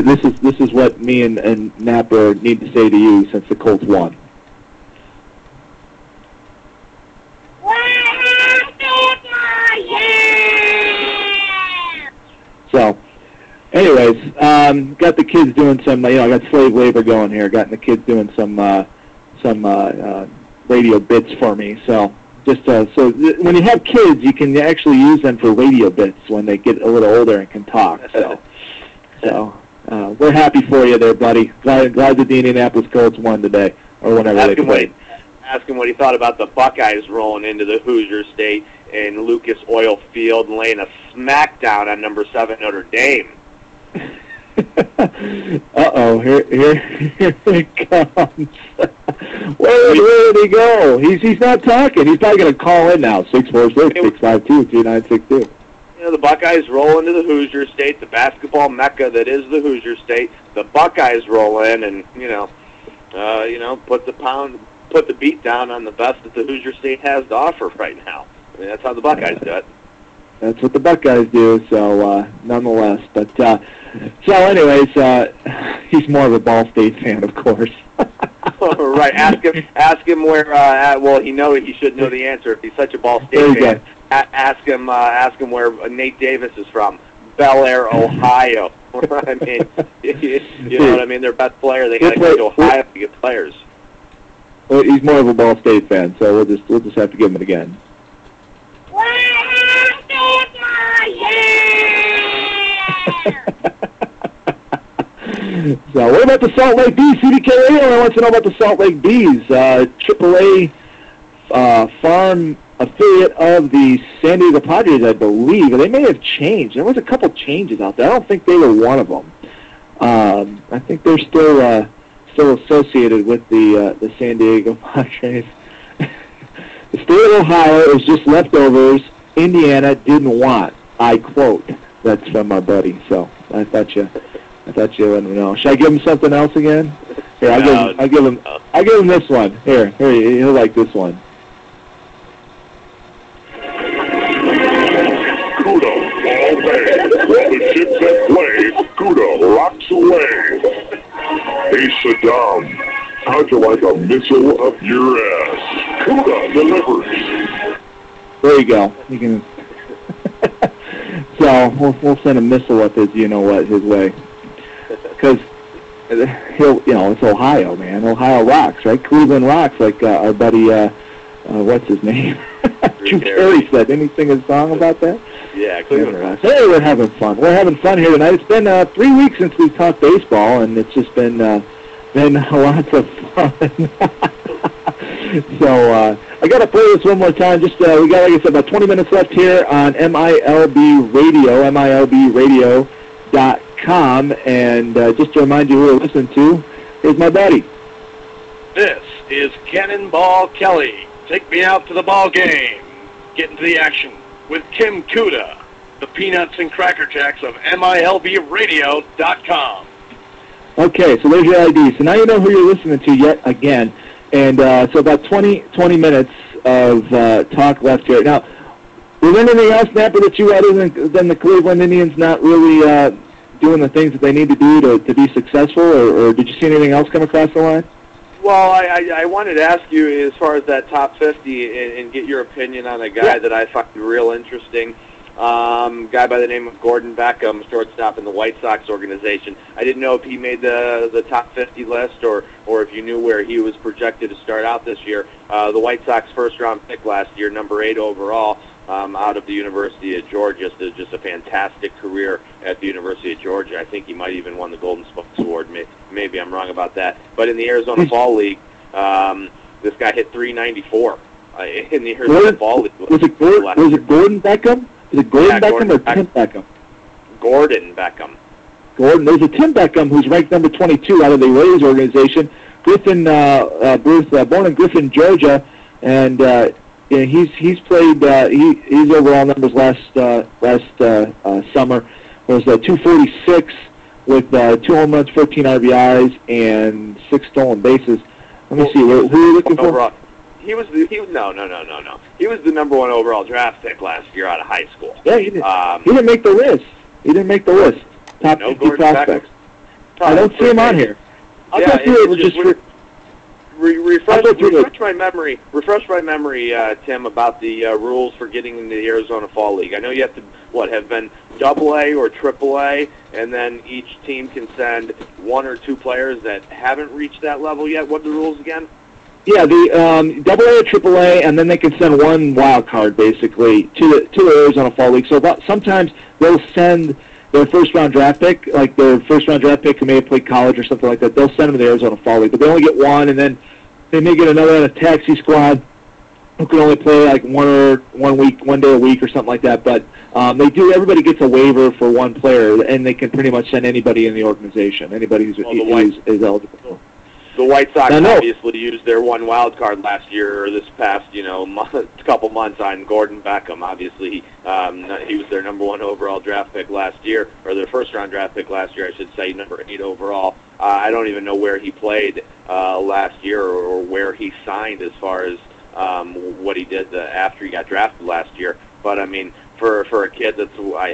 this is what me and Napper need to say to you since the Colts won. So, anyways, got the kids doing some, I got slave labor going here. Got the kids doing some radio bits for me. So, when you have kids, you can actually use them for radio bits when they get a little older and can talk. So we're happy for you there, buddy. Glad that the Indianapolis Colts won today, or whenever they played. Ask him what he thought about the Buckeyes rolling into the Hoosier State and Lucas Oil Field and laying a smackdown on number 7 Notre Dame. Uh-oh, here it comes. Where did he go? He's not talking. He's probably going to call in now, 646-652-2962. The Buckeyes roll into the Hoosier State, the basketball mecca that is the Hoosier State. The Buckeyes roll in and, put the beat down on the best that the Hoosier State has to offer right now. I mean, that's how the Buckeyes do it. That's what the Buckeyes do, so nonetheless. But so anyways, he's more of a Ball State fan, of course. Right. Ask him where. He should know the answer if he's such a Ball State fan. Ask him where Nate Davis is from. Bel Air, Ohio. I mean, you know what I mean. Their best player. They got to go to Ohio to get players. Well, he's more of a Ball State fan, so we'll just have to give him it again. So what about the Salt Lake Bees? CDK Radio wants to know about the Salt Lake Bees, AAA farm affiliate of the San Diego Padres, I believe. They may have changed. There was a couple changes out there. I don't think they were one of them. I think they're still associated with the San Diego Padres. The state of Ohio is just leftovers Indiana didn't want. I quote. That's from my buddy. So I thought you wouldn't know. Should I give him something else again? Here, I'll give him this one. Here, he'll like this one. Kuda all day. While the chips at play, Kuda rocks away. Hey Saddam, how'd you like a missile up your ass? Kuda delivers. There you go. You can. So we'll send a missile up his his way, because it's Ohio, man. Ohio rocks, right? Cleveland rocks, like our buddy what's his name? Drew Carey said. Didn't he sing a song about that? Yeah, Cleveland rocks. Hey, we're having fun. We're having fun here tonight. It's been 3 weeks since we've talked baseball, and it's just been lots of fun. So I got to play this one more time. Just we got, like I said, about 20 minutes left here on MILB Radio, MILBradio.com. And just to remind you who we're listening to, here's my buddy. This is Cannonball Kelly. Take me out to the ball game. Get into the action with Kim Kuda, the Peanuts and Cracker Jacks of MILBradio.com. Okay, so there's your ID. So now you know who you're listening to yet again. And so about 20 minutes of talk left here. Now, was there anything else, Napper, that you other than the Cleveland Indians not really doing the things that they need to do to be successful, or did you see anything else come across the line? Well, I wanted to ask you as far as that top 50 and get your opinion on a guy that I find real interesting. Guy by the name of Gordon Beckham, shortstop in the White Sox organization. I didn't know if he made the top 50 list or if you knew where he was projected to start out this year. The White Sox first-round pick last year, number 8 overall, out of the University of Georgia. So just a fantastic career at the University of Georgia. I think he might even won the Golden Spokes Award. Maybe I'm wrong about that. But in the Arizona Fall League, this guy hit .394 in the Arizona Fall League. Was it Gordon Beckham? Is it Gordon Beckham or Tim Beckham? Gordon Beckham. Gordon. There's a Tim Beckham who's ranked number 22 out of the Rays organization. Griffin, born in Griffin, Georgia, and he's played. His overall numbers last summer was 246 with 2 home runs, 14 RBIs, and 6 stolen bases. Let me see. Who are you looking for? He was the number 1 overall draft pick last year out of high school. Yeah, he didn't make the list. Top 50 prospects. I don't see him on here. I'll go through it. Just refresh my memory. Refresh my memory, Tim, about the rules for getting into the Arizona Fall League. I know you have to have been AA or AAA, and then each team can send one or two players that haven't reached that level yet. What are the rules again? Yeah, the AA or AAA, and then they can send one wild card basically to the Arizona Fall League. So sometimes they'll send their first-round draft pick, like their first-round draft pick who may have played college or something like that. They'll send them to the Arizona Fall League, but they only get one, and then they may get another on a taxi squad who can only play like one day a week or something like that. But everybody gets a waiver for one player, and they can pretty much send anybody in the organization, anybody who's is eligible. The White Sox obviously used their one wild card last year, or this past, couple months on Gordon Beckham. Obviously, he was their number 1 overall draft pick last year, or their first-round draft pick last year, I should say, number 8 overall. I don't even know where he played last year or where he signed as far as what he did after he got drafted last year. But, I mean, for a kid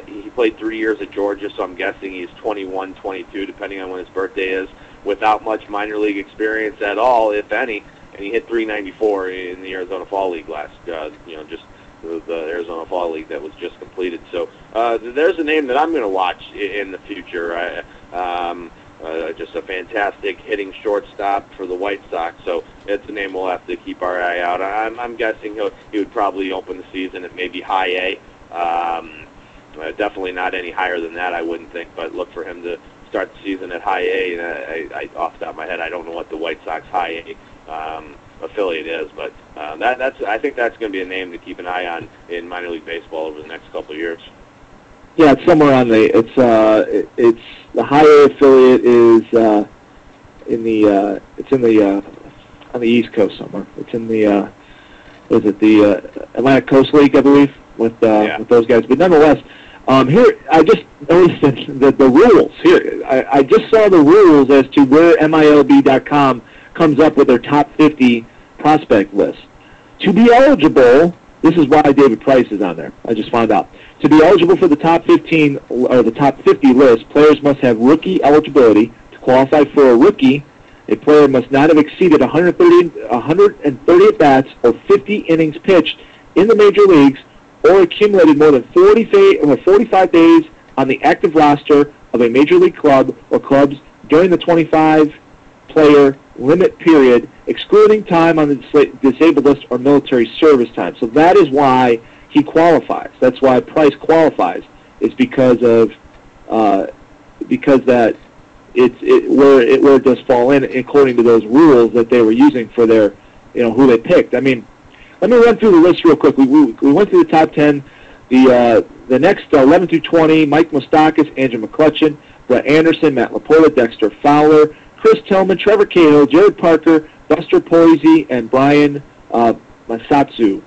he played 3 years at Georgia, so I'm guessing he's 21, 22, depending on when his birthday is, without much minor league experience at all, if any, and he hit 394 in the Arizona Fall League just the Arizona Fall League that was just completed. So there's a name that I'm going to watch in the future. Just a fantastic hitting shortstop for the White Sox, so it's a name we'll have to keep our eye out on. I'm guessing he would probably open the season at maybe high A. Definitely not any higher than that, I wouldn't think, but look for him to start the season at high A, and I off the top of my head, I don't know what the White Sox high A affiliate is, but I think that's going to be a name to keep an eye on in minor league baseball over the next couple of years. Yeah, it's somewhere on it's the high A affiliate is on the East Coast somewhere. It's in the the Atlantic Coast League, I believe, with those guys. But nonetheless, here I just noticed that the rules here. I just saw the rules as to where MILB.com comes up with their top 50 prospect list. To be eligible, this is why David Price is on there. I just found out. To be eligible for the top 15 or the top 50 list, players must have rookie eligibility. To qualify for a rookie, a player must not have exceeded 130 at-bats or 50 innings pitched in the major leagues or accumulated more than 45 days on the active roster of a major league club or clubs during the 25-player limit period, excluding time on the disabled list or military service time. So that is why he qualifies. That's why Price qualifies. It's because that where it does fall in according to those rules that they were using for their who they picked. I mean, let me run through the list real quick. We went through the top 10. The next 11 through 20: Mike Moustakas, Andrew McCutchen, Brett Anderson, Matt Laporta, Dexter Fowler, Chris Tillman, Trevor Cahill, Jared Parker, Buster Posey, and Brian Matsu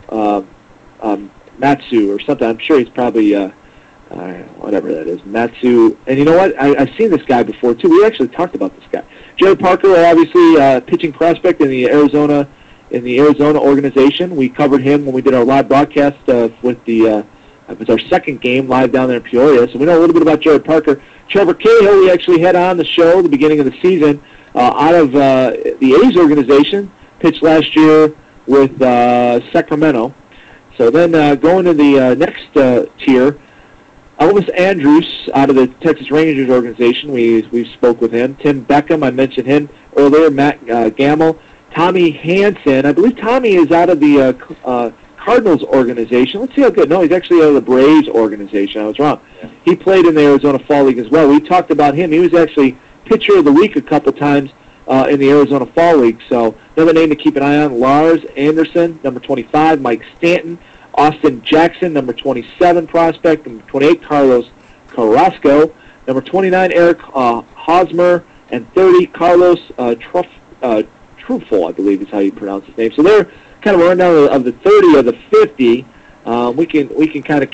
or something. I'm sure he's probably whatever that is, Matsu. And you know what? I've seen this guy before too. We actually talked about this guy. Jared Parker, obviously pitching prospect in the Arizona organization. We covered him when we did our live broadcast with it was our second game live down there in Peoria. So we know a little bit about Jared Parker. Trevor Cahill, we actually had on the show at the beginning of the season out of the A's organization. Pitched last year with Sacramento. So then going to the next tier, Elvis Andrus out of the Texas Rangers organization. We spoke with him. Tim Beckham, I mentioned him earlier. Matt Gamble. Tommy Hansen. I believe Tommy is out of the Cardinals organization. Let's see how good. No, he's actually out of the Braves organization. I was wrong. Yeah. He played in the Arizona Fall League as well. We talked about him. He was actually pitcher of the week a couple times in the Arizona Fall League. So another name to keep an eye on: Lars Anderson, number 25, Mike Stanton, Austin Jackson, number 27 prospect, number 28, Carlos Carrasco, number 29, Eric Hosmer, and 30, Carlos Truffaut, I believe is how you pronounce his name. So they're kind of a rundown of the 30 of the 50. We can kind of